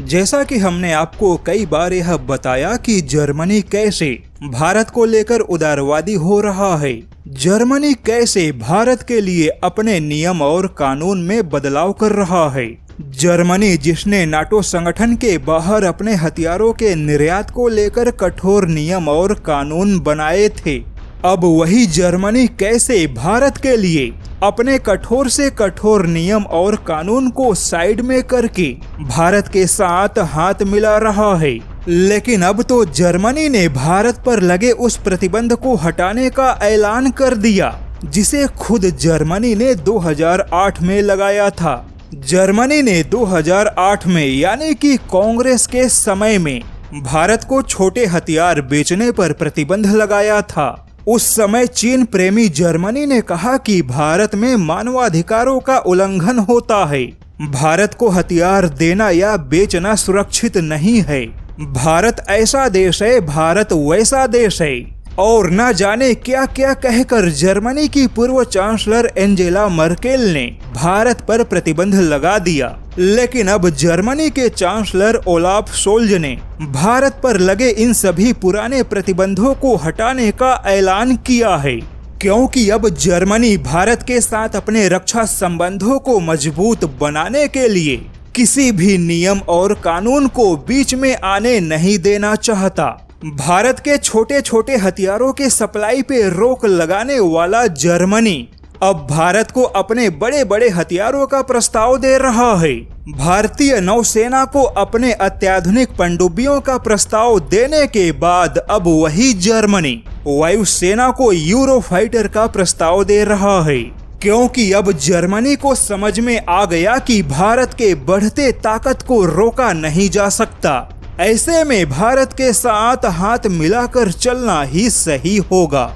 जैसा कि हमने आपको कई बार यह बताया कि जर्मनी कैसे भारत को लेकर उदारवादी हो रहा है, जर्मनी कैसे भारत के लिए अपने नियम और कानून में बदलाव कर रहा है। जर्मनी जिसने नाटो संगठन के बाहर अपने हथियारों के निर्यात को लेकर कठोर नियम और कानून बनाए थे, अब वही जर्मनी कैसे भारत के लिए अपने कठोर से कठोर नियम और कानून को साइड में करके भारत के साथ हाथ मिला रहा है। लेकिन अब तो जर्मनी ने भारत पर लगे उस प्रतिबंध को हटाने का ऐलान कर दिया जिसे खुद जर्मनी ने 2008 में लगाया था। जर्मनी ने 2008 में यानी कि कांग्रेस के समय में भारत को छोटे हथियार बेचने पर प्रतिबंध लगाया था। उस समय चीन प्रेमी जर्मनी ने कहा कि भारत में मानवाधिकारों का उल्लंघन होता है, भारत को हथियार देना या बेचना सुरक्षित नहीं है, भारत ऐसा देश है, भारत वैसा देश है और न जाने क्या क्या कहकर जर्मनी की पूर्व चांसलर एंजेला मर्केल ने भारत पर प्रतिबंध लगा दिया। लेकिन अब जर्मनी के चांसलर ओलाफ शोल्ज ने भारत पर लगे इन सभी पुराने प्रतिबंधों को हटाने का ऐलान किया है, क्योंकि अब जर्मनी भारत के साथ अपने रक्षा संबंधों को मजबूत बनाने के लिए किसी भी नियम और कानून को बीच में आने नहीं देना चाहता। भारत के छोटे छोटे हथियारों के सप्लाई पे रोक लगाने वाला जर्मनी अब भारत को अपने बड़े बड़े हथियारों का प्रस्ताव दे रहा है। भारतीय नौसेना को अपने अत्याधुनिक पनडुब्बियों का प्रस्ताव देने के बाद अब वही जर्मनी वायुसेना को यूरोफाइटर का प्रस्ताव दे रहा है, क्योंकि अब जर्मनी को समझ में आ गया कि भारत के बढ़ते ताकत को रोका नहीं जा सकता। ऐसे में भारत के साथ हाथ मिलाकर चलना ही सही होगा।